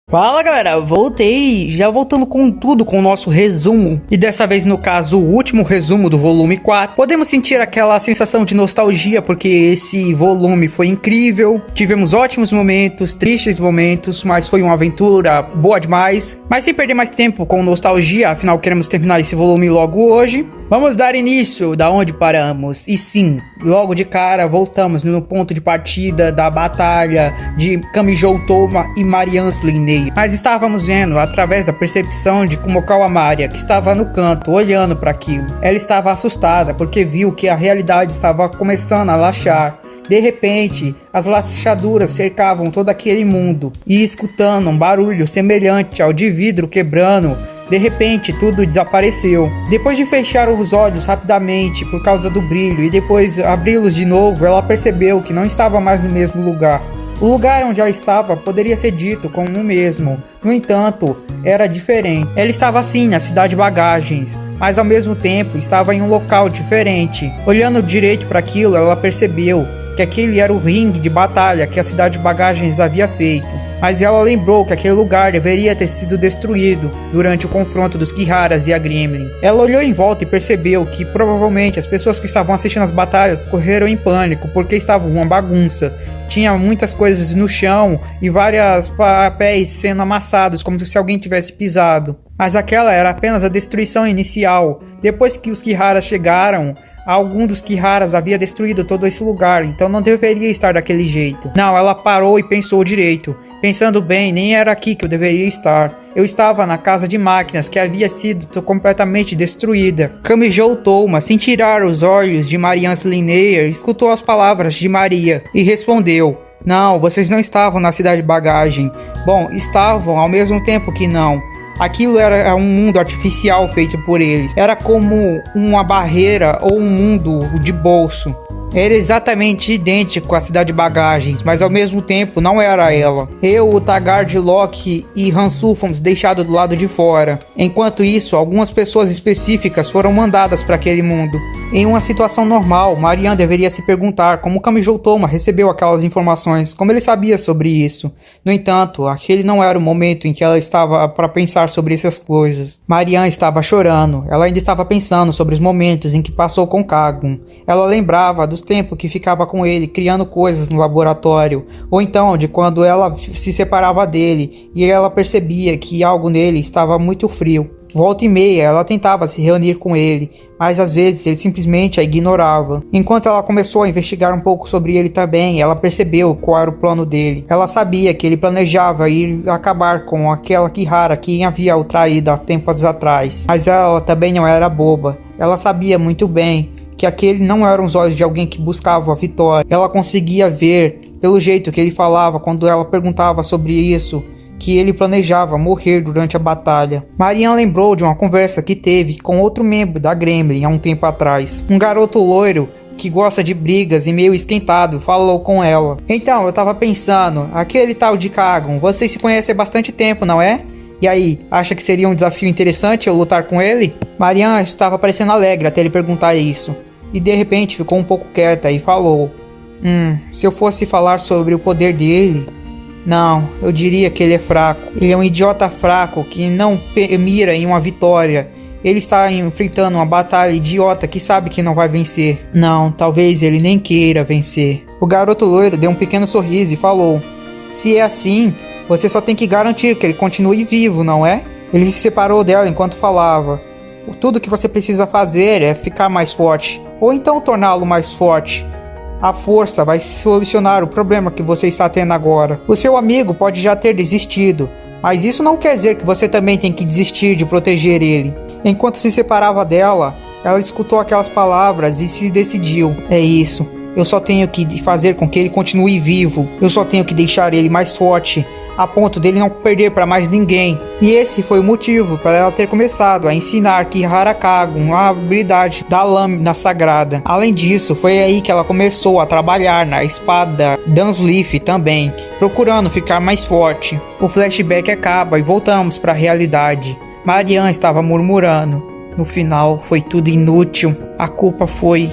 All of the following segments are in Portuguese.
Fala galera, voltei, já voltando com tudo com o nosso resumo. E dessa vez no caso o último resumo do volume 4. Podemos sentir aquela sensação de nostalgia porque esse volume foi incrível. Tivemos ótimos momentos, tristes momentos, mas foi uma aventura boa demais. Mas sem perder mais tempo com nostalgia, afinal queremos terminar esse volume logo hoje. Vamos dar início da onde paramos. E sim, logo de cara voltamos no ponto de partida da batalha de Kamijou Toma e Marian Sliney. Mas estávamos vendo através da percepção de Kumoko Amaria, que estava no canto olhando para aquilo. Ela estava assustada porque viu que a realidade estava começando a laxar. De repente, as lachaduras cercavam todo aquele mundo e escutando um barulho semelhante ao de vidro quebrando. De repente, tudo desapareceu. Depois de fechar os olhos rapidamente por causa do brilho e depois abri-los de novo, ela percebeu que não estava mais no mesmo lugar. O lugar onde ela estava poderia ser dito como o mesmo, no entanto, era diferente. Ela estava sim na cidade de Bagagens, mas ao mesmo tempo estava em um local diferente. Olhando direito para aquilo, ela percebeu que aquele era o ringue de batalha que a cidade de Bagagens havia feito. Mas ela lembrou que aquele lugar deveria ter sido destruído durante o confronto dos Kiharas e a Gremlin. Ela olhou em volta e percebeu que provavelmente as pessoas que estavam assistindo as batalhas correram em pânico porque estava uma bagunça. Tinha muitas coisas no chão e vários papéis sendo amassados como se alguém tivesse pisado. Mas aquela era apenas a destruição inicial. Depois que os Kiharas chegaram, algum dos Kiharas havia destruído todo esse lugar, então não deveria estar daquele jeito. Não, ela parou e pensou direito. Pensando bem, nem era aqui que eu deveria estar. Eu estava na casa de máquinas que havia sido completamente destruída. Kamijou Toma, sem tirar os olhos de Marian Sliney, escutou as palavras de Maria e respondeu: "Não, vocês não estavam na cidade de Bagagem. Bom, estavam ao mesmo tempo que não. Aquilo era um mundo artificial feito por eles. Era como uma barreira ou um mundo de bolso. Era exatamente idêntico à cidade de Bagagens, mas ao mesmo tempo não era ela. Eu, o Tagart, Locke e Hansu fomos deixados do lado de fora. Enquanto isso, algumas pessoas específicas foram mandadas para aquele mundo. Em uma situação normal, Marian deveria se perguntar como Kamijou Toma recebeu aquelas informações, como ele sabia sobre isso. No entanto, aquele não era o momento em que ela estava para pensar sobre essas coisas. Marian estava chorando. Ela ainda estava pensando sobre os momentos em que passou com Kagun. Ela lembrava dos tempo que ficava com ele criando coisas no laboratório, ou então de quando ela se separava dele e ela percebia que algo nele estava muito frio. Volta e meia ela tentava se reunir com ele, mas às vezes ele simplesmente a ignorava. Enquanto ela começou a investigar um pouco sobre ele também, ela percebeu qual era o plano dele. Ela sabia que ele planejava ir acabar com aquela Kihara que havia o traído há tempos atrás, mas ela também não era boba. Ela sabia muito bem que aquele não eram os olhos de alguém que buscava a vitória. Ela conseguia ver, pelo jeito que ele falava quando ela perguntava sobre isso, que ele planejava morrer durante a batalha. Marian lembrou de uma conversa que teve com outro membro da Gremlin há um tempo atrás. Um garoto loiro que gosta de brigas e meio esquentado falou com ela. Então, eu tava pensando, aquele tal de Kagun, vocês se conhecem há bastante tempo, não é? E aí, acha que seria um desafio interessante eu lutar com ele? Marian estava parecendo alegre até ele perguntar isso. E de repente ficou um pouco quieta e falou: se eu fosse falar sobre o poder dele... Não, eu diria que ele é fraco. Ele é um idiota fraco que não mira em uma vitória. Ele está enfrentando uma batalha idiota que sabe que não vai vencer. Não, talvez ele nem queira vencer. O garoto loiro deu um pequeno sorriso e falou: se é assim, você só tem que garantir que ele continue vivo, não é? Ele se separou dela enquanto falava. Tudo que você precisa fazer é ficar mais forte, ou então torná-lo mais forte. A força vai solucionar o problema que você está tendo agora. O seu amigo pode já ter desistido, mas isso não quer dizer que você também tem que desistir de proteger ele. Enquanto se separava dela, ela escutou aquelas palavras e se decidiu. É isso. Eu só tenho que fazer com que ele continue vivo. Eu só tenho que deixar ele mais forte, a ponto dele não perder para mais ninguém. E esse foi o motivo para ela ter começado a ensinar Kihara Kagun a habilidade da lâmina sagrada. Além disso, foi aí que ela começou a trabalhar na espada Dunsleaf também, procurando ficar mais forte. O flashback acaba e voltamos para a realidade. Marian estava murmurando: no final foi tudo inútil. A culpa foi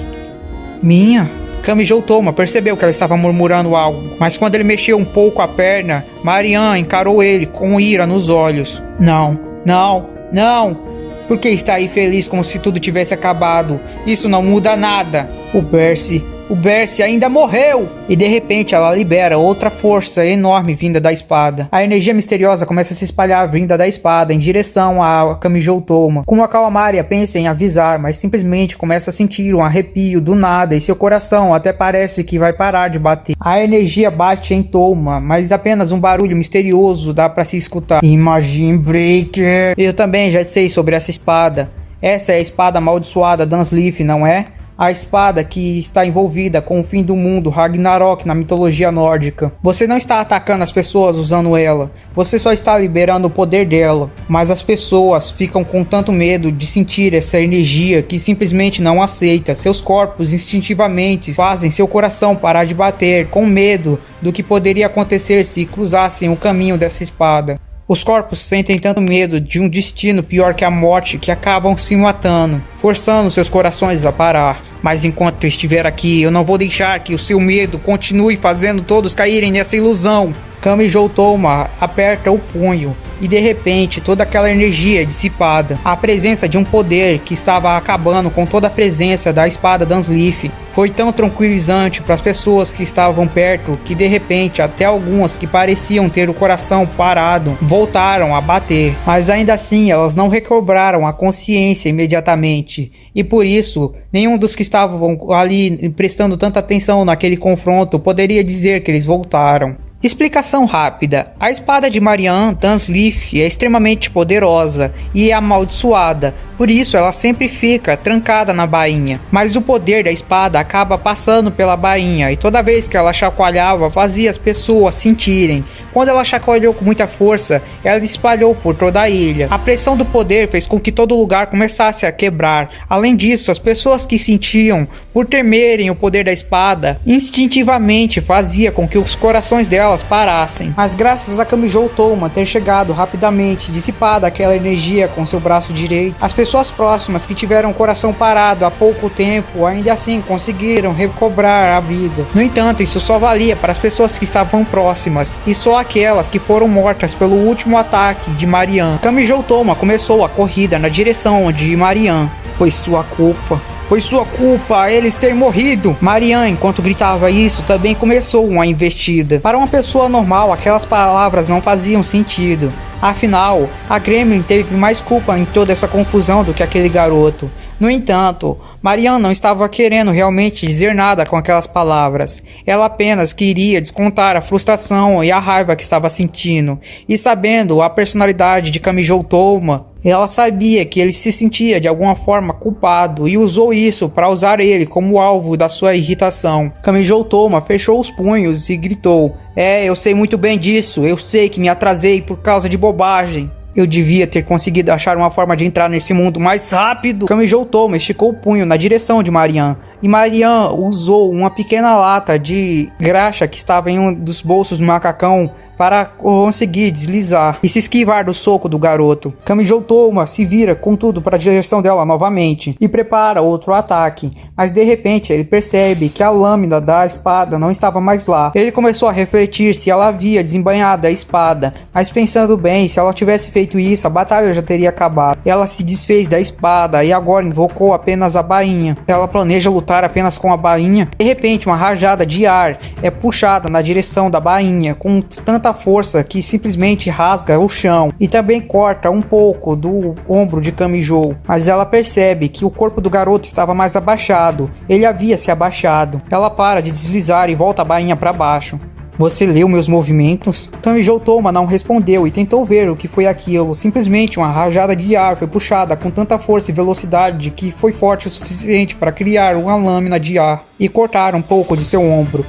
minha? Kami Touma percebeu que ela estava murmurando algo, mas quando ele mexeu um pouco a perna, Marian encarou ele com ira nos olhos. Não, não, não! Por que está aí feliz como se tudo tivesse acabado? Isso não muda nada! O Berce ainda morreu! E de repente ela libera outra força enorme vinda da espada. A energia misteriosa começa a se espalhar vinda da espada em direção a Kami Touma. Como a Calamaria pensa em avisar, mas simplesmente começa a sentir um arrepio do nada e seu coração até parece que vai parar de bater. A energia bate em Touma, mas apenas um barulho misterioso dá para se escutar. Imagine Breaker! Eu também já sei sobre essa espada. Essa é a espada amaldiçoada Dansleif, não é? A espada que está envolvida com o fim do mundo, Ragnarok, na mitologia nórdica. Você não está atacando as pessoas usando ela, você só está liberando o poder dela. Mas as pessoas ficam com tanto medo de sentir essa energia que simplesmente não aceita. Seus corpos instintivamente fazem seu coração parar de bater, com medo do que poderia acontecer se cruzassem o caminho dessa espada. Os corpos sentem tanto medo de um destino pior que a morte que acabam se matando, forçando seus corações a parar. Mas enquanto eu estiver aqui, eu não vou deixar que o seu medo continue fazendo todos caírem nessa ilusão. Kami Touma aperta o punho e de repente toda aquela energia é dissipada. A presença de um poder que estava acabando com toda a presença da espada Dansleif foi tão tranquilizante para as pessoas que estavam perto que de repente até algumas que pareciam ter o coração parado voltaram a bater. Mas ainda assim elas não recobraram a consciência imediatamente e por isso nenhum dos que estavam ali prestando tanta atenção naquele confronto poderia dizer que eles voltaram. Explicação rápida. A espada de Marian Dansleif é extremamente poderosa e é amaldiçoada, por isso ela sempre fica trancada na bainha. Mas o poder da espada acaba passando pela bainha e toda vez que ela chacoalhava fazia as pessoas sentirem. Quando ela chacoalhou com muita força, ela espalhou por toda a ilha. A pressão do poder fez com que todo lugar começasse a quebrar. Além disso, as pessoas que sentiam, por temerem o poder da espada, instintivamente fazia com que os corações delas parassem. Mas graças a Kami Touma ter chegado rapidamente, dissipada aquela energia com seu braço direito, as pessoas próximas que tiveram o coração parado há pouco tempo, ainda assim conseguiram recobrar a vida. No entanto, isso só valia para as pessoas que estavam próximas, e só aquelas que foram mortas pelo último ataque de Marian. Kami Touma começou a corrida na direção de Marian. Foi sua culpa. Foi sua culpa eles terem morrido. Marian, enquanto gritava isso, também começou uma investida. Para uma pessoa normal, aquelas palavras não faziam sentido. Afinal, a Gremlin teve mais culpa em toda essa confusão do que aquele garoto. No entanto, Marian não estava querendo realmente dizer nada com aquelas palavras. Ela apenas queria descontar a frustração e a raiva que estava sentindo. E sabendo a personalidade de Kami Touma, ela sabia que ele se sentia de alguma forma culpado e usou isso para usar ele como alvo da sua irritação. Kami Touma fechou os punhos e gritou: eu sei muito bem disso, eu sei que me atrasei por causa de bobagem. Eu devia ter conseguido achar uma forma de entrar nesse mundo mais rápido. Kami Touma esticou o punho na direção de Marian. E Marian usou uma pequena lata de graxa que estava em um dos bolsos do macacão para conseguir deslizar e se esquivar do soco do garoto. Kami Touma se vira com tudo para a direção dela novamente e prepara outro ataque, mas de repente ele percebe que a lâmina da espada não estava mais lá. Ele começou a refletir se ela havia desembainhado a espada, mas pensando bem, se ela tivesse feito isso, a batalha já teria acabado. Ela se desfez da espada e agora invocou apenas a bainha. Ela planeja lutar apenas com a bainha. De repente, uma rajada de ar é puxada na direção da bainha com tanta força que simplesmente rasga o chão e também corta um pouco do ombro de Kami. Mas ela percebe que o corpo do garoto estava mais abaixado. Ele havia se abaixado. Ela para de deslizar e volta a bainha para baixo. Você leu meus movimentos? Kami Touma não respondeu e tentou ver o que foi aquilo. Simplesmente uma rajada de ar foi puxada com tanta força e velocidade que foi forte o suficiente para criar uma lâmina de ar e cortar um pouco de seu ombro.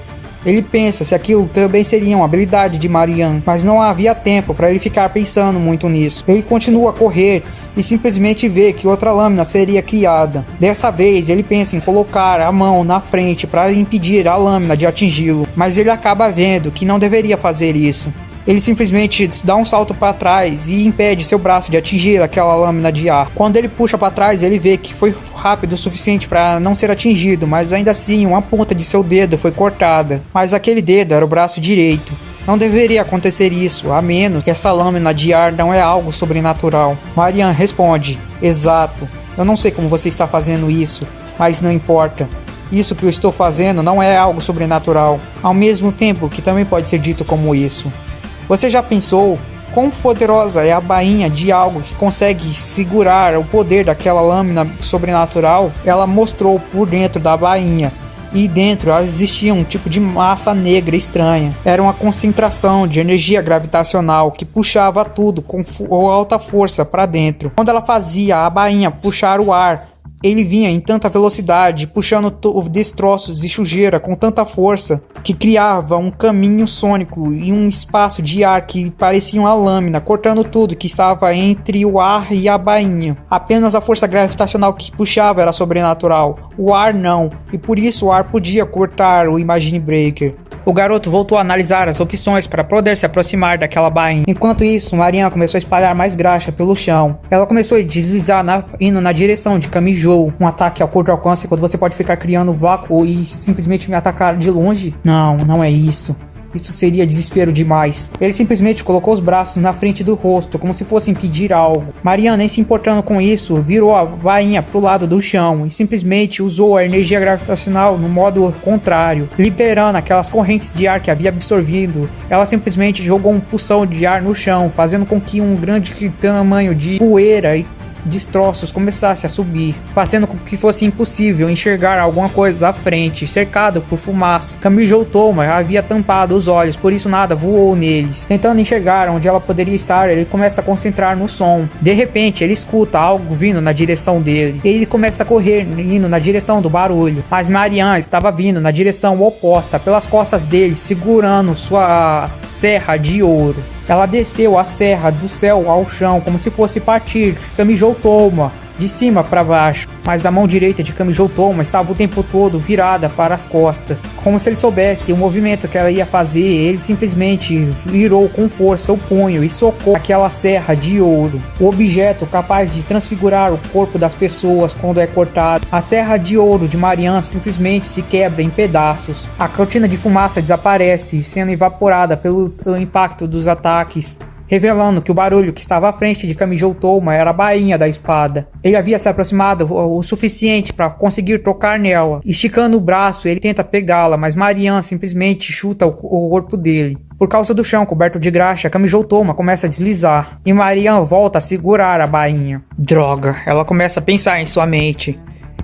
Ele pensa se aquilo também seria uma habilidade de Marian, mas não havia tempo para ele ficar pensando muito nisso. Ele continua a correr e simplesmente vê que outra lâmina seria criada. Dessa vez ele pensa em colocar a mão na frente para impedir a lâmina de atingi-lo, mas ele acaba vendo que não deveria fazer isso. Ele simplesmente dá um salto para trás e impede seu braço de atingir aquela lâmina de ar. Quando ele puxa para trás, ele vê que foi rápido o suficiente para não ser atingido, mas ainda assim uma ponta de seu dedo foi cortada. Mas aquele dedo era o braço direito. Não deveria acontecer isso, a menos que essa lâmina de ar não é algo sobrenatural. Marian responde: exato, eu não sei como você está fazendo isso, mas não importa. Isso que eu estou fazendo não é algo sobrenatural, ao mesmo tempo que também pode ser dito como isso. Você já pensou quão poderosa é a bainha de algo que consegue segurar o poder daquela lâmina sobrenatural? Ela mostrou por dentro da bainha, e dentro existia um tipo de massa negra estranha. Era uma concentração de energia gravitacional que puxava tudo com alta força para dentro. Quando ela fazia a bainha puxar o ar, ele vinha em tanta velocidade, puxando destroços e sujeira com tanta força, que criava um caminho sônico e um espaço de ar que parecia uma lâmina, cortando tudo que estava entre o ar e a bainha. Apenas a força gravitacional que puxava era sobrenatural, o ar não, e por isso o ar podia cortar o Imagine Breaker. O garoto voltou a analisar as opções para poder se aproximar daquela bainha. Enquanto isso, Marian começou a espalhar mais graxa pelo chão. Ela começou a deslizar indo na direção de Kamijou. Um ataque ao curto alcance quando você pode ficar criando vácuo e simplesmente me atacar de longe? Não é isso. Isso seria desespero demais. Ele simplesmente colocou os braços na frente do rosto, como se fosse impedir algo. Marian, nem se importando com isso, virou a bainha pro lado do chão e simplesmente usou a energia gravitacional no modo contrário, liberando aquelas correntes de ar que havia absorvido. Ela simplesmente jogou um pulsão de ar no chão, fazendo com que um grande tamanho de poeira e destroços começasse a subir, fazendo com que fosse impossível enxergar alguma coisa à frente, cercado por fumaça. Kamijou Toma havia tampado os olhos, por isso nada voou neles. Tentando enxergar onde ela poderia estar, ele começa a concentrar no som. De repente, ele escuta algo vindo na direção dele. Ele começa a correr, indo na direção do barulho, mas Marian estava vindo na direção oposta, pelas costas dele, segurando sua serra de ouro. Ela desceu a serra do céu ao chão como se fosse partir. Kamijou Toma de cima para baixo, mas a mão direita de Kamijou Toma estava o tempo todo virada para as costas, como se ele soubesse o movimento que ela ia fazer. Ele simplesmente virou com força o punho e socou aquela serra de ouro, o objeto capaz de transfigurar o corpo das pessoas quando é cortado. A serra de ouro de Marian simplesmente se quebra em pedaços. A cortina de fumaça desaparece, sendo evaporada pelo impacto dos ataques, revelando que o barulho que estava à frente de Kamijou Toma era a bainha da espada. Ele havia se aproximado o suficiente para conseguir tocar nela. Esticando o braço, ele tenta pegá-la, mas Marian simplesmente chuta o corpo dele. Por causa do chão coberto de graxa, Kamijou Toma começa a deslizar, e Marian volta a segurar a bainha. Droga, ela começa a pensar em sua mente.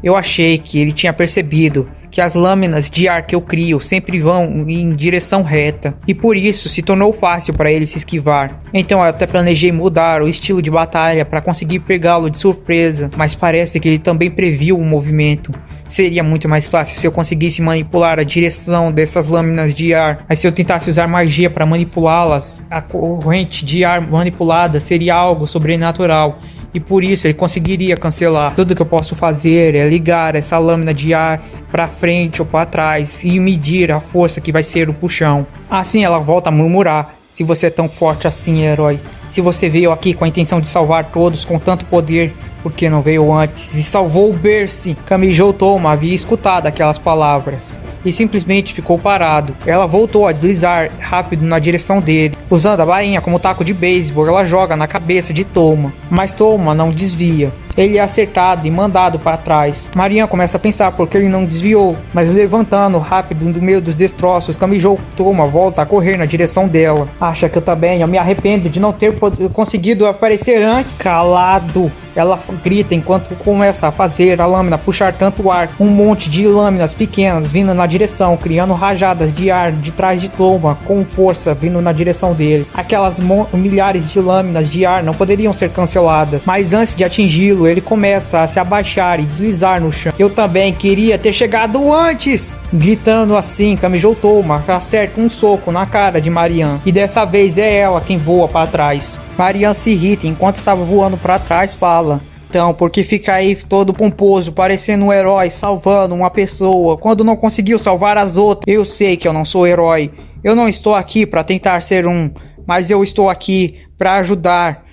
Eu achei que ele tinha percebido que as lâminas de ar que eu crio sempre vão em direção reta, e por isso se tornou fácil para ele se esquivar. Então eu até planejei mudar o estilo de batalha para conseguir pegá-lo de surpresa, mas parece que ele também previu o movimento. Seria muito mais fácil se eu conseguisse manipular a direção dessas lâminas de ar, mas se eu tentasse usar magia para manipulá-las, a corrente de ar manipulada seria algo sobrenatural, e por isso ele conseguiria cancelar. Tudo que eu posso fazer é ligar essa lâmina de ar para frente ou para trás e medir a força que vai ser o puxão. Assim ela volta a murmurar: se você é tão forte assim, herói, se você veio aqui com a intenção de salvar todos com tanto poder, por que não veio antes e salvou o Berce? Kamijou Toma havia escutado aquelas palavras e simplesmente ficou parado. Ela voltou a deslizar rápido na direção dele. Usando a bainha como taco de beisebol, ela joga na cabeça de Toma, mas Toma não desvia. Ele é acertado e mandado para trás. Marian começa a pensar por que ele não desviou, mas levantando rápido do meio dos destroços, Kamijou Toma volta a correr na direção dela. Acha que eu me arrependo de não ter conseguido aparecer antes? Calado! Ela grita enquanto começa a fazer a lâmina puxar tanto ar. Um monte de lâminas pequenas vindo na direção, criando rajadas de ar de trás de Toma, com força vindo na direção dele. Aquelas milhares de lâminas de ar não poderiam ser canceladas, mas antes de atingi-lo, ele começa a se abaixar e deslizar no chão. Eu também queria ter chegado antes! Gritando assim, Kamijou Toma acerta um soco na cara de Marian, e dessa vez é ela quem voa para trás. Marian se irrita enquanto estava voando para trás, fala: então, por que fica aí todo pomposo, parecendo um herói salvando uma pessoa, quando não conseguiu salvar as outras? Eu sei que eu não sou herói. Eu não estou aqui para tentar ser um mas eu estou aqui para ajudar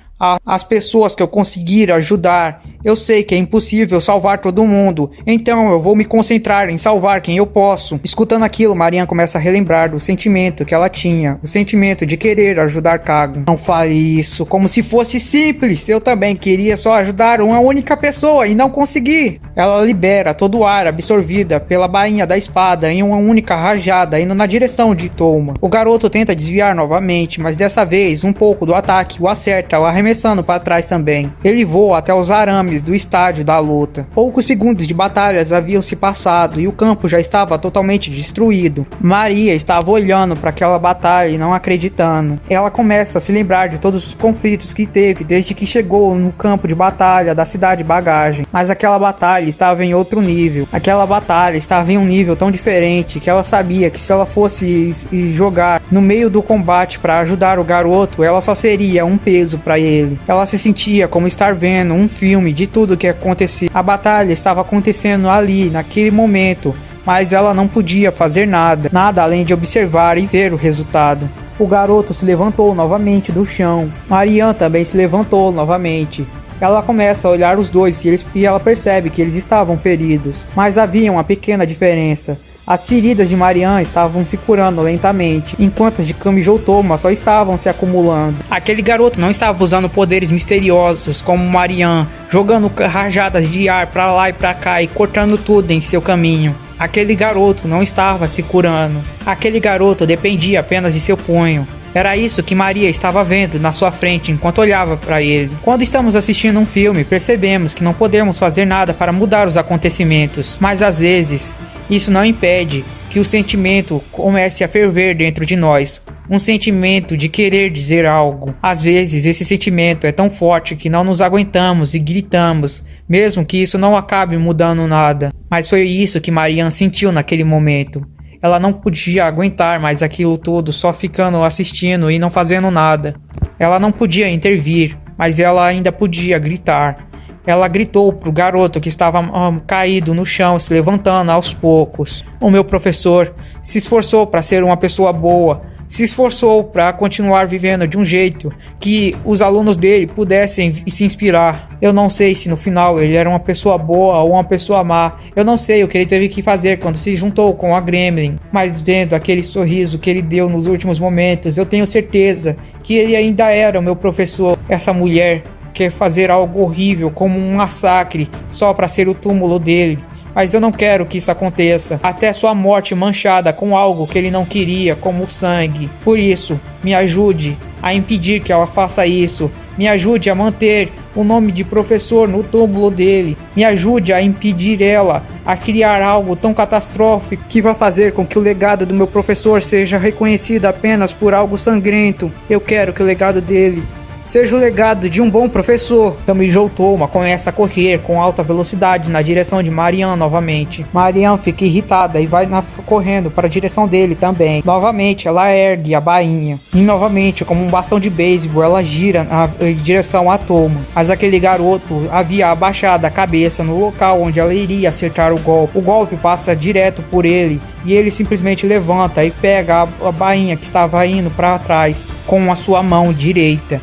as pessoas que eu conseguir ajudar. Eu sei que é impossível salvar todo mundo, então eu vou me concentrar em salvar quem eu posso. Escutando aquilo, Marian começa a relembrar do sentimento que ela tinha, o sentimento de querer ajudar Kagun. Não fale isso, como se fosse simples. Eu também queria só ajudar uma única pessoa e não consegui. Ela libera todo o ar absorvida pela bainha da espada em uma única rajada, indo na direção de Touma. O garoto tenta desviar novamente, mas dessa vez um pouco do ataque o acerta, o arremessando para trás também. Ele voa até os arames do estádio da luta. Poucos segundos de batalhas haviam se passado e o campo já estava totalmente destruído. Maria estava olhando para aquela batalha e não acreditando. Ela começa a se lembrar de todos os conflitos que teve desde que chegou no campo de batalha da cidade Bagagem. Mas aquela batalha estava em outro nível. Aquela batalha estava em um nível tão diferente que ela sabia que se ela fosse jogar no meio do combate para ajudar o garoto, ela só seria um peso para ele. Ela se sentia como estar vendo um filme de tudo que acontecia. A batalha estava acontecendo ali, naquele momento, mas ela não podia fazer nada além de observar e ver o resultado. O garoto se levantou novamente do chão. Marian também se levantou novamente. Ela começa a olhar os dois e ela percebe que eles estavam feridos, mas havia uma pequena diferença. As feridas de Marian estavam se curando lentamente, enquanto as de Kamijo Touma só estavam se acumulando. Aquele garoto não estava usando poderes misteriosos como Marian, jogando rajadas de ar para lá e para cá e cortando tudo em seu caminho. Aquele garoto não estava se curando. Aquele garoto dependia apenas de seu punho. Era isso que Maria estava vendo na sua frente enquanto olhava para ele. Quando estamos assistindo um filme, percebemos que não podemos fazer nada para mudar os acontecimentos, mas às vezes isso não impede que o sentimento comece a ferver dentro de nós. Um sentimento de querer dizer algo. Às vezes esse sentimento é tão forte que não nos aguentamos e gritamos, mesmo que isso não acabe mudando nada. Mas foi isso que Marian sentiu naquele momento. Ela não podia aguentar mais aquilo tudo só ficando assistindo e não fazendo nada. Ela não podia intervir, mas ela ainda podia gritar. Ela gritou pro garoto que estava caído no chão, se levantando aos poucos. O meu professor se esforçou para ser uma pessoa boa, se esforçou para continuar vivendo de um jeito que os alunos dele pudessem se inspirar. Eu não sei se no final ele era uma pessoa boa ou uma pessoa má. Eu não sei o que ele teve que fazer quando se juntou com a Gremlin. Mas vendo aquele sorriso que ele deu nos últimos momentos, eu tenho certeza que ele ainda era o meu professor. Essa mulher quer fazer algo horrível como um massacre só para ser o túmulo dele. Mas eu não quero que isso aconteça, até sua morte manchada com algo que ele não queria, como o sangue. Por isso, me ajude a impedir que ela faça isso. Me ajude a manter o nome de professor no túmulo dele. Me ajude a impedir ela a criar algo tão catastrófico que vai fazer com que o legado do meu professor seja reconhecido apenas por algo sangrento. Eu quero que o legado dele seja o legado de um bom professor. Kamijo Touma começa a correr com alta velocidade na direção de Marian novamente. Marian fica irritada e vai correndo para a direção dele também. Novamente ela ergue a bainha. E novamente, como um bastão de beisebol, ela gira em direção a Touma. Mas aquele garoto havia abaixado a cabeça no local onde ela iria acertar o golpe. O golpe passa direto por ele. E ele simplesmente levanta e pega a bainha que estava indo para trás com a sua mão direita.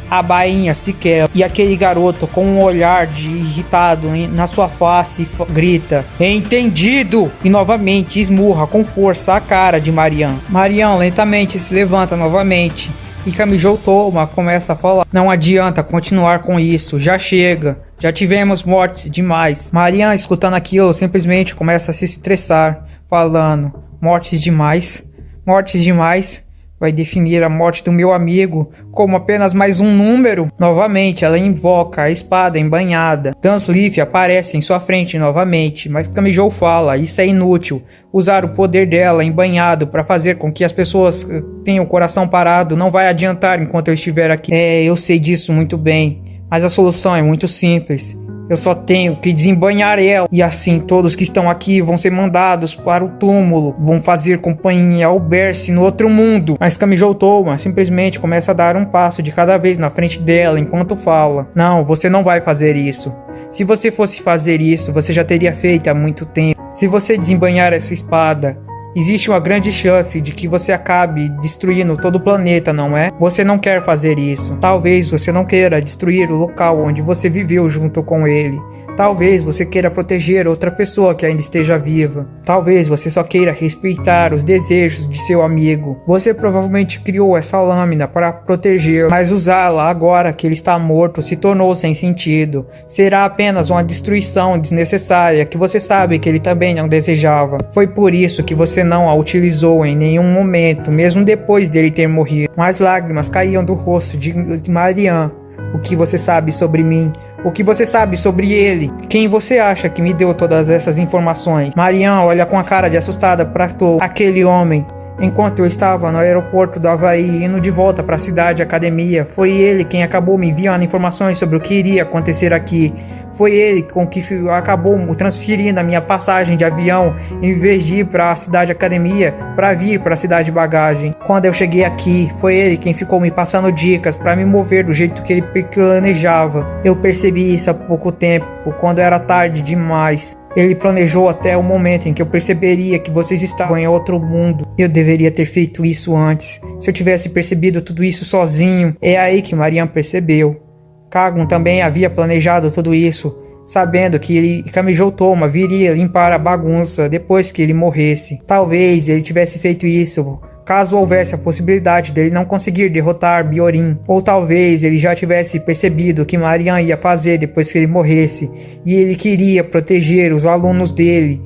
A bainha se quebra e aquele garoto com um olhar de irritado na sua face grita: "Entendido!" E novamente esmurra com força a cara de Marian. Marian lentamente se levanta novamente e Kamijo Touma começa a falar: "Não adianta continuar com isso, já chega, já tivemos mortes demais." Marian, escutando aquilo, simplesmente começa a se estressar, falando: "Mortes demais? Mortes demais? Vai definir a morte do meu amigo como apenas mais um número?" Novamente ela invoca a espada embanhada. Tansleaf aparece em sua frente novamente, mas Kamijo fala: "Isso é inútil. Usar o poder dela embanhado para fazer com que as pessoas tenham o coração parado não vai adiantar enquanto eu estiver aqui." Eu sei disso muito bem, mas a solução é muito simples. Eu só tenho que desembanhar ela, e assim todos que estão aqui vão ser mandados para o túmulo, vão fazer companhia ao Berce no outro mundo. Mas Kamijo Touma simplesmente começa a dar um passo de cada vez na frente dela enquanto fala: "Não, você não vai fazer isso. Se você fosse fazer isso, você já teria feito há muito tempo. Se você desembanhar essa espada, Existe uma grande chance de que você acabe destruindo todo o planeta, não é? Você não quer fazer isso. Talvez você não queira destruir o local onde você viveu junto com ele. Talvez você queira proteger outra pessoa que ainda esteja viva. Talvez você só queira respeitar os desejos de seu amigo. Você provavelmente criou essa lâmina para protegê-lo, mas usá-la agora que ele está morto se tornou sem sentido. Será apenas uma destruição desnecessária que você sabe que ele também não desejava. Foi por isso que você não a utilizou em nenhum momento, mesmo depois dele ter morrido. Mas lágrimas caíam do rosto de Marianne. O que você sabe sobre mim? O que você sabe sobre ele? Quem você acha que me deu todas essas informações? Marianne olha com a cara de assustada para aquele homem. Enquanto eu estava no aeroporto do Havaí indo de volta para a cidade academia, foi ele quem acabou me enviando informações sobre o que iria acontecer aqui. Foi ele com que acabou transferindo a minha passagem de avião em vez de ir para a cidade academia para vir para a cidade de bagagem. Quando eu cheguei aqui, foi ele quem ficou me passando dicas para me mover do jeito que ele planejava. Eu percebi isso há pouco tempo, quando era tarde demais. Ele planejou até o momento em que eu perceberia que vocês estavam em outro mundo. Eu deveria ter feito isso antes. Se eu tivesse percebido tudo isso sozinho. É aí que Marianne percebeu. Kagun também havia planejado tudo isso, sabendo que Kamijo Toma viria limpar a bagunça depois que ele morresse. Talvez ele tivesse feito isso caso houvesse a possibilidade dele não conseguir derrotar Biorin. Ou talvez ele já tivesse percebido o que Marianne ia fazer depois que ele morresse, e ele queria proteger os alunos dele,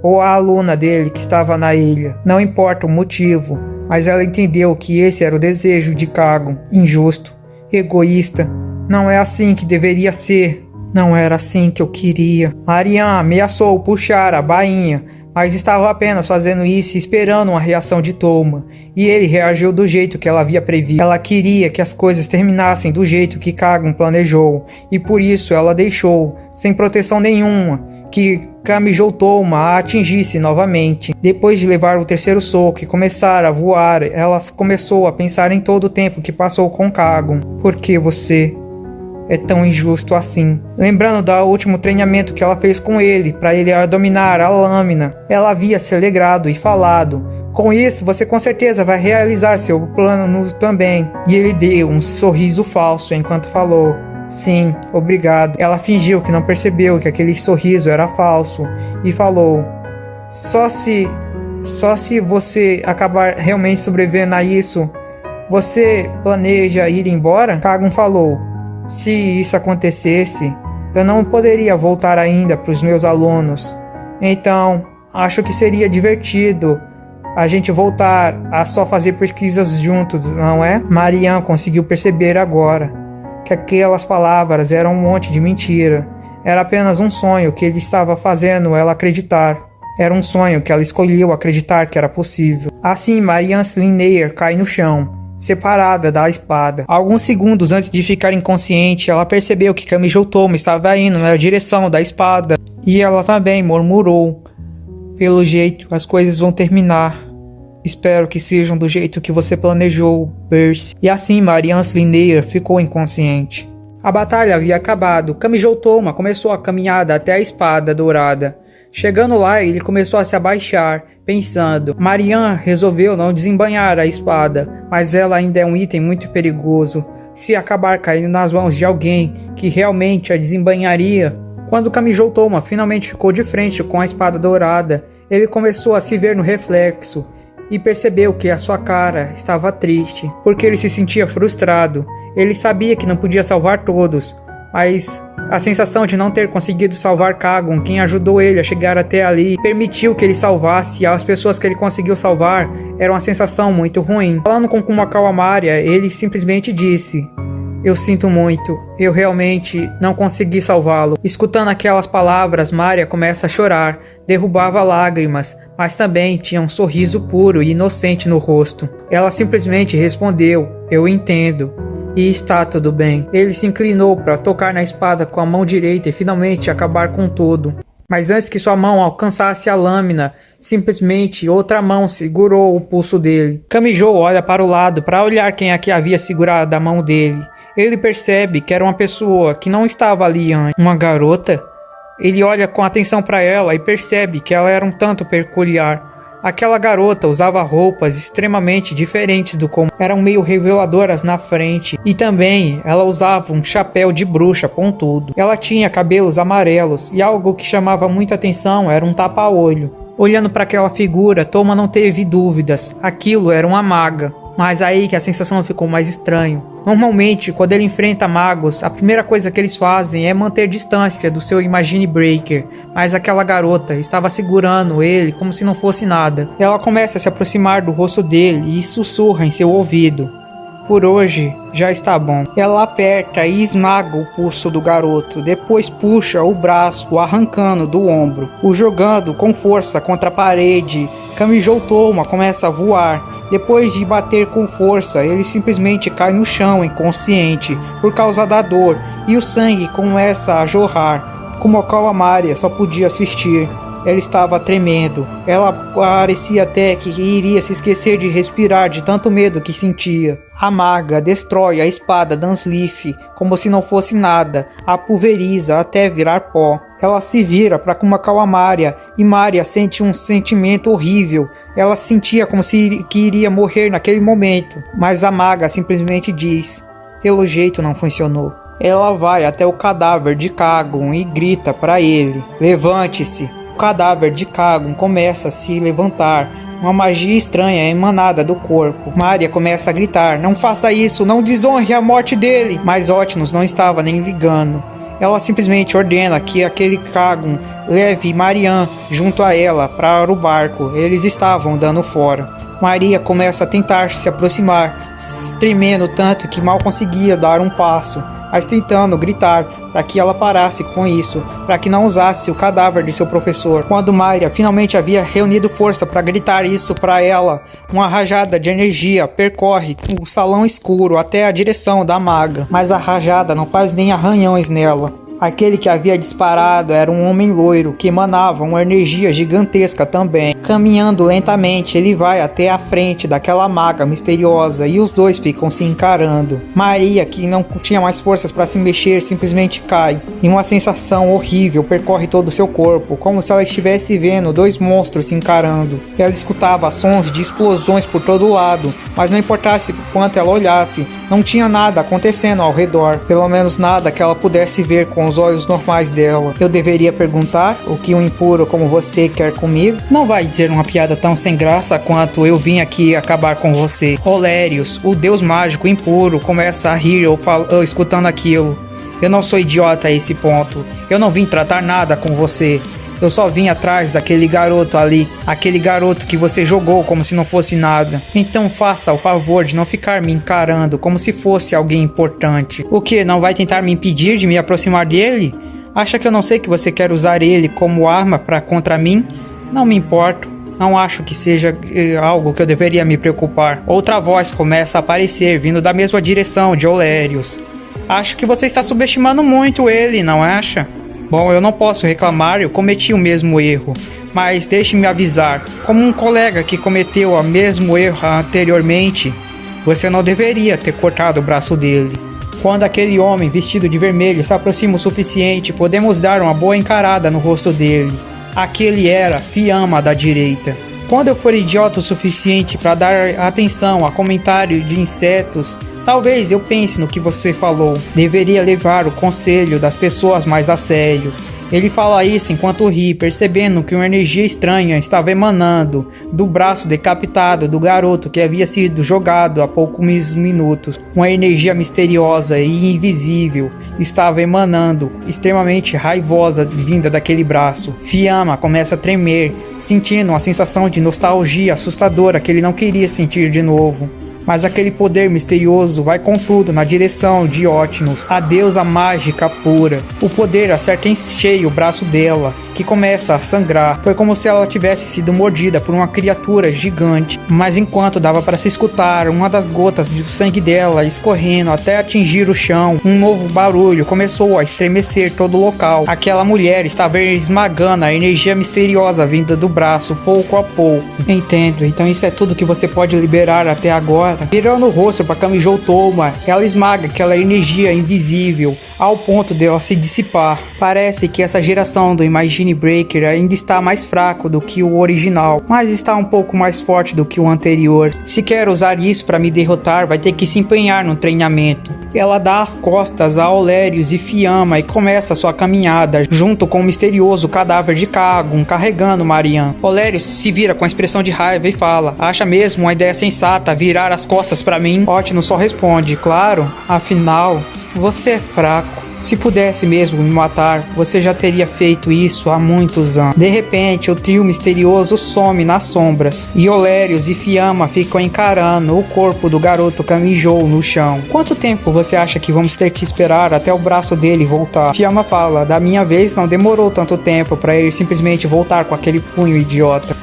ou a aluna dele que estava na ilha. Não importa o motivo, mas ela entendeu que esse era o desejo de Kagun. Injusto, egoísta. Não é assim que deveria ser. Não era assim que eu queria. Marianne ameaçou puxar a bainha, mas estava apenas fazendo isso e esperando uma reação de Toma, e ele reagiu do jeito que ela havia previsto. Ela queria que as coisas terminassem do jeito que Kagun planejou, e por isso ela deixou, sem proteção nenhuma, que Kamijo Toma a atingisse novamente. Depois de levar o terceiro soco e começar a voar, ela começou a pensar em todo o tempo que passou com Kagun. Por que você é tão injusto assim? Lembrando do último treinamento que ela fez com ele, para ele dominar a lâmina, ela havia se alegrado e falado: com isso você com certeza vai realizar seu plano também. E ele deu um sorriso falso enquanto falou: sim, obrigado. Ela fingiu que não percebeu que aquele sorriso era falso e falou: só se você acabar realmente sobrevivendo a isso, você planeja ir embora? Kagun falou: se isso acontecesse, eu não poderia voltar ainda para os meus alunos. Então, acho que seria divertido a gente voltar a só fazer pesquisas juntos, não é? Marianne conseguiu perceber agora que aquelas palavras eram um monte de mentira. Era apenas um sonho que ele estava fazendo ela acreditar. Era um sonho que ela escolheu acreditar que era possível. Assim, Marianne Linear cai no chão, separada da espada. Alguns segundos antes de ficar inconsciente, ela percebeu que Kamijo Toma estava indo na direção da espada, e ela também murmurou: pelo jeito, as coisas vão terminar. Espero que sejam do jeito que você planejou, Percy. E assim Marianne Linear ficou inconsciente. A batalha havia acabado. Kamijo Toma começou a caminhada até a espada dourada. Chegando lá, ele começou a se abaixar, pensando. Marianne resolveu não desembainhar a espada, mas ela ainda é um item muito perigoso. Se acabar caindo nas mãos de alguém que realmente a desembainharia. Quando Kamijo Toma finalmente ficou de frente com a espada dourada, ele começou a se ver no reflexo e percebeu que a sua cara estava triste, porque ele se sentia frustrado. Ele sabia que não podia salvar todos, mas a sensação de não ter conseguido salvar Kagun, quem ajudou ele a chegar até ali e permitiu que ele salvasse as pessoas que ele conseguiu salvar, era uma sensação muito ruim. Falando com Kumakawa Maria, ele simplesmente disse: eu sinto muito, eu realmente não consegui salvá-lo. Escutando aquelas palavras, Maria começa a chorar, derrubava lágrimas, mas também tinha um sorriso puro e inocente no rosto. Ela simplesmente respondeu: eu entendo. E está tudo bem. Ele se inclinou para tocar na espada com a mão direita e finalmente acabar com tudo. Mas antes que sua mão alcançasse a lâmina, simplesmente outra mão segurou o pulso dele. Kamijo olha para o lado para olhar quem é que havia segurado a mão dele. Ele percebe que era uma pessoa que não estava ali antes. Uma garota? Ele olha com atenção para ela e percebe que ela era um tanto peculiar. Aquela garota usava roupas extremamente diferentes do comum, eram meio reveladoras na frente, e também ela usava um chapéu de bruxa pontudo. Ela tinha cabelos amarelos e algo que chamava muita atenção era um tapa-olho. Olhando para aquela figura, Toma não teve dúvidas, aquilo era uma maga. Mas aí que a sensação ficou mais estranha. Normalmente, quando ele enfrenta magos, a primeira coisa que eles fazem é manter distância do seu Imagine Breaker, mas aquela garota estava segurando ele como se não fosse nada. Ela começa a se aproximar do rosto dele e sussurra em seu ouvido: "Por hoje, já está bom." Ela aperta e esmaga o pulso do garoto, depois puxa o braço, o arrancando do ombro, o jogando com força contra a parede. Kamijou Toma começa a voar. Depois de bater com força, ele simplesmente cai no chão inconsciente por causa da dor e o sangue começa a jorrar. Kumoko Amaria só podia assistir. Ela estava tremendo. Ela parecia até que iria se esquecer de respirar de tanto medo que sentia. A maga destrói a espada Dansleaf como se não fosse nada, a pulveriza até virar pó. Ela se vira para Kumako Amaria e Maria sente um sentimento horrível. Ela sentia como se que iria morrer naquele momento, mas a maga simplesmente diz: "Pelo jeito não funcionou." Ela vai até o cadáver de Kagun e grita para ele: "Levante-se." O cadáver de Kagun começa a se levantar. Uma magia estranha é emanada do corpo. Maria começa a gritar: "Não faça isso, não desonre a morte dele!" Mas Otnus não estava nem ligando. Ela simplesmente ordena que aquele Kagun leve Marian junto a ela para o barco. Eles estavam dando fora. Maria começa a tentar se aproximar, tremendo tanto que mal conseguia dar um passo, mas tentando gritar para que ela parasse com isso, para que não usasse o cadáver de seu professor. Quando Maria finalmente havia reunido força para gritar isso para ela, uma rajada de energia percorre o salão escuro até a direção da maga, mas a rajada não faz nem arranhões nela. Aquele que havia disparado era um homem loiro que emanava uma energia gigantesca também. Caminhando lentamente, ele vai até a frente daquela maga misteriosa e os dois ficam se encarando. Maria, que não tinha mais forças para se mexer, simplesmente cai. E uma sensação horrível percorre todo o seu corpo, como se ela estivesse vendo dois monstros se encarando. Ela escutava sons de explosões por todo lado, mas não importasse quanto ela olhasse, não tinha nada acontecendo ao redor, pelo menos nada que ela pudesse ver com os olhos normais dela. Eu deveria perguntar o que um impuro como você quer comigo? Não vai dizer uma piada tão sem graça quanto eu vim aqui acabar com você. Olérios, o deus mágico impuro, começa a rir ou escutando aquilo. Eu não sou idiota a esse ponto. Eu não vim tratar nada com você. Eu só vim atrás daquele garoto ali, aquele garoto que você jogou como se não fosse nada. Então faça o favor de não ficar me encarando como se fosse alguém importante. O que, não vai tentar me impedir de me aproximar dele? Acha que eu não sei que você quer usar ele como arma contra mim? Não me importo. Não acho que seja algo que eu deveria me preocupar. Outra voz começa a aparecer, vindo da mesma direção de Olérios. Acho que você está subestimando muito ele, não acha? Bom, eu não posso reclamar, eu cometi o mesmo erro, mas deixe-me avisar, como um colega que cometeu o mesmo erro anteriormente, você não deveria ter cortado o braço dele. Quando aquele homem vestido de vermelho se aproxima o suficiente, podemos dar uma boa encarada no rosto dele. Aquele era Fiamma da direita. Quando eu for idiota o suficiente para dar atenção a comentário de insetos, talvez eu pense no que você falou. Deveria levar o conselho das pessoas mais a sério. Ele fala isso enquanto ri, percebendo que uma energia estranha estava emanando do braço decapitado do garoto que havia sido jogado há poucos minutos. Uma energia misteriosa e invisível estava emanando, extremamente raivosa, vinda daquele braço. Fiamma começa a tremer, sentindo uma sensação de nostalgia assustadora que ele não queria sentir de novo. Mas aquele poder misterioso vai com tudo na direção de Otnus, a deusa mágica pura. O poder acerta em cheio o braço dela, que começa a sangrar. Foi como se ela tivesse sido mordida por uma criatura gigante. Mas enquanto dava para se escutar uma das gotas do sangue dela escorrendo até atingir o chão, um novo barulho começou a estremecer todo o local. Aquela mulher estava esmagando a energia misteriosa vinda do braço pouco a pouco. Entendo, então isso é tudo que você pode liberar até agora? Virando o rosto para Kamijou Toma, ela esmaga aquela energia invisível. ao ponto de ela se dissipar. Parece que essa geração do Imagine Breaker ainda está mais fraco do que o original, mas está um pouco mais forte do que o anterior. Se quer usar isso para me derrotar, vai ter que se empenhar no treinamento. Ela dá as costas a Olérios e Fiamma e começa sua caminhada, junto com o misterioso cadáver de Kagon, carregando Marian. Olérios se vira com a expressão de raiva e fala: acha mesmo uma ideia sensata virar as costas para mim? Otno só responde: claro, afinal, você é fraco. Se pudesse mesmo me matar, você já teria feito isso há muitos anos. De repente, o trio misterioso some nas sombras, e Olérios e Fiamma ficam encarando o corpo do garoto Kamijo no chão. Quanto tempo você acha que vamos ter que esperar até o braço dele voltar? Fiamma fala: da minha vez não demorou tanto tempo para ele simplesmente voltar com aquele punho idiota.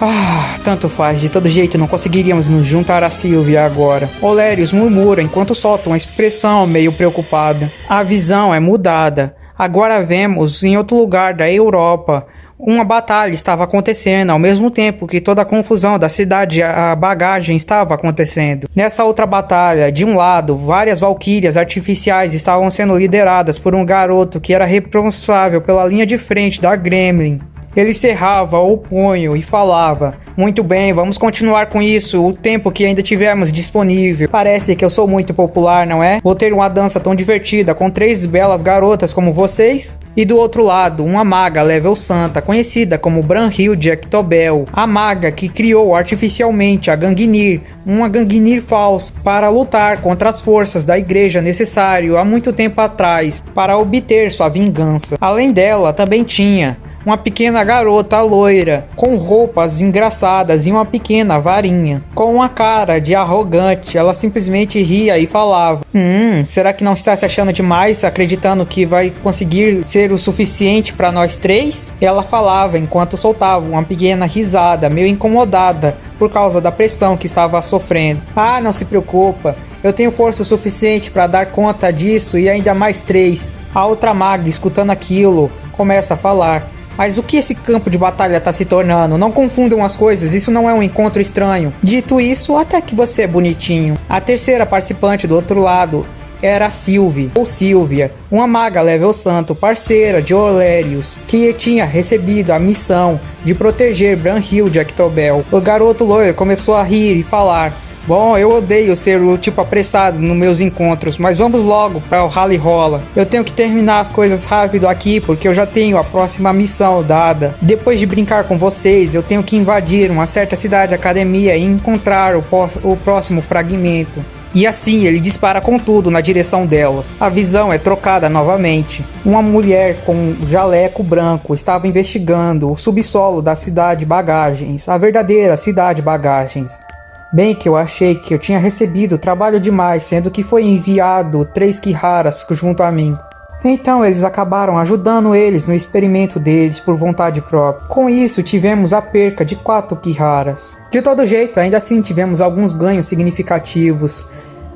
Tanto faz, de todo jeito não conseguiríamos nos juntar a Sylvia agora. Olérios murmura enquanto solta uma expressão meio preocupada. A visão é mudada. Agora vemos em outro lugar da Europa. Uma batalha estava acontecendo ao mesmo tempo que toda a confusão da cidade a bagagem estava acontecendo. Nessa outra batalha, de um lado, várias valquírias artificiais estavam sendo lideradas por um garoto que era responsável pela linha de frente da Gremlin. Ele cerrava o punho e falava: muito bem, vamos continuar com isso o tempo que ainda tivermos disponível. Parece que eu sou muito popular, não é? Vou ter uma dança tão divertida com 3 belas garotas como vocês? E do outro lado, uma maga level santa, conhecida como Brunhilde Ectobel, a maga que criou artificialmente a Gangnir, uma Gangnir falsa, para lutar contra as forças da igreja necessário há muito tempo atrás, para obter sua vingança. Além dela, também tinha uma pequena garota loira, com roupas engraçadas e uma pequena varinha. Com uma cara de arrogante, ela simplesmente ria e falava: será que não está se achando demais, acreditando que vai conseguir ser o suficiente para nós 3? Ela falava enquanto soltava uma pequena risada, meio incomodada por causa da pressão que estava sofrendo. Não se preocupa, eu tenho força suficiente para dar conta disso e ainda mais 3. A outra maga, escutando aquilo, começa a falar: mas o que esse campo de batalha está se tornando? Não confundam as coisas, isso não é um encontro estranho. Dito isso, até que você é bonitinho. A terceira participante do outro lado era Sylvie, ou Sylvia, uma maga level santo, parceira de Olérios, que tinha recebido a missão de proteger Brunhilde Ectobel. O garoto loiro começou a rir e falar: bom, eu odeio ser o tipo apressado nos meus encontros, mas vamos logo para o rally rola. Eu tenho que terminar as coisas rápido aqui porque eu já tenho a próxima missão dada. Depois de brincar com vocês, eu tenho que invadir uma certa cidade academia e encontrar o próximo fragmento. E assim ele dispara com tudo na direção delas. A visão é trocada novamente. Uma mulher com um jaleco branco estava investigando o subsolo da cidade Bagagens, a verdadeira cidade Bagagens. Bem que eu achei que eu tinha recebido trabalho demais, sendo que foi enviado 3 Kiharas junto a mim. Então eles acabaram ajudando eles no experimento deles por vontade própria. Com isso tivemos a perca de 4 Kiharas. De todo jeito, ainda assim tivemos alguns ganhos significativos.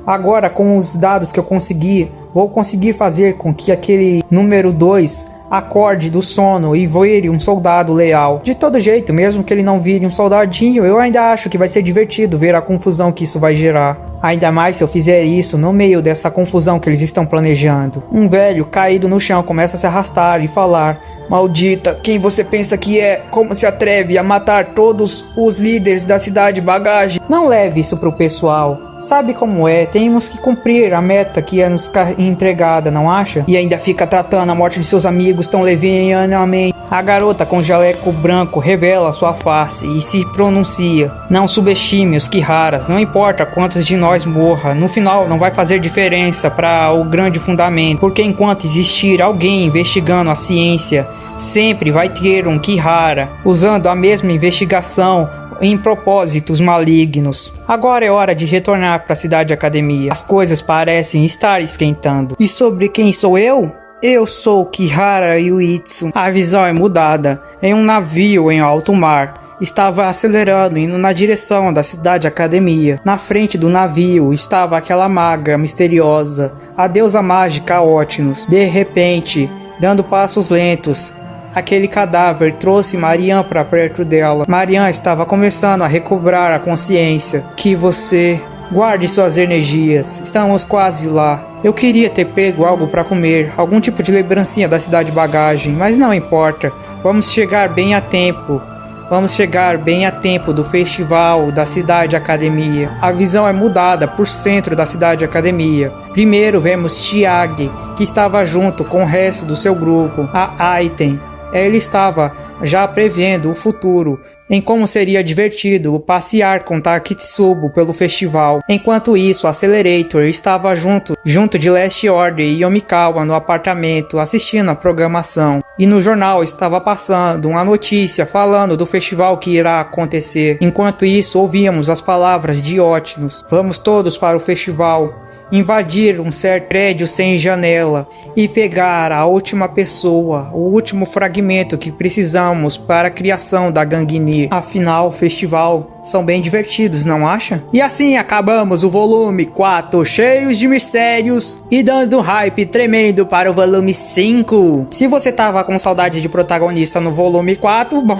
Agora, com os dados que eu consegui, vou conseguir fazer com que aquele número 2 acorde do sono e vire um soldado leal. De todo jeito, mesmo que ele não vire um soldadinho, eu ainda acho que vai ser divertido ver a confusão que isso vai gerar. Ainda mais se eu fizer isso no meio dessa confusão que eles estão planejando. Um velho caído no chão começa a se arrastar e falar: maldita, quem você pensa que é? Como se atreve a matar todos os líderes da cidade Bagagem? Não leve isso pro pessoal. Sabe como é, temos que cumprir a meta que é nos entregada, não acha? E ainda fica tratando a morte de seus amigos tão levianamente. A garota com jaleco branco revela sua face e se pronuncia: não subestime os Kiharas, não importa quantos de nós morra, no final não vai fazer diferença para o grande fundamento, porque enquanto existir alguém investigando a ciência, sempre vai ter um Kihara usando a mesma investigação em propósitos malignos. Agora é hora de retornar para a cidade academia. As coisas parecem estar esquentando. E sobre quem sou eu? Eu sou Kihara Yuitsu. A visão é mudada. Em um navio em alto mar. Estava acelerando, indo na direção da cidade academia. Na frente do navio estava aquela maga misteriosa, a deusa mágica Otnus. De repente, dando passos lentos, aquele cadáver trouxe Marian para perto dela. Marian estava começando a recobrar a consciência. Que você Guarde suas energias, estamos quase lá. Eu queria ter pego algo para comer, algum tipo de lembrancinha da cidade bagagem, mas não importa. Vamos chegar bem a tempo. Vamos chegar bem a tempo do festival da Cidade Academia. A visão é mudada por centro da Cidade Academia. Primeiro vemos Chiage, que estava junto com o resto do seu grupo, a Aiten. Ele estava já prevendo o futuro, em como seria divertido passear com Takitsubo pelo festival. Enquanto isso, Accelerator estava junto de Last Order e Yomikawa no apartamento, assistindo a programação. E no jornal estava passando uma notícia falando do festival que irá acontecer. Enquanto isso, ouvíamos as palavras de Otnus. Vamos todos para o festival. Invadir um certo prédio sem janela e pegar a última pessoa, o último fragmento que precisamos para a criação da Gangini. Afinal, o festival são bem divertidos, não acha? E assim acabamos o volume 4, cheios de mistérios e dando um hype tremendo para o volume 5. Se você tava com saudade de protagonista no volume 4, bom...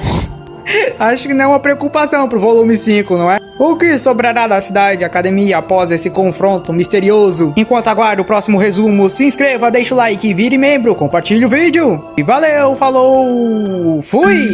acho que não é uma preocupação pro volume 5, não é? O que sobrará da Cidade Academia após esse confronto misterioso? Enquanto aguardo o próximo resumo, se inscreva, deixa o like, vire membro, compartilhe o vídeo. E valeu, falou, fui!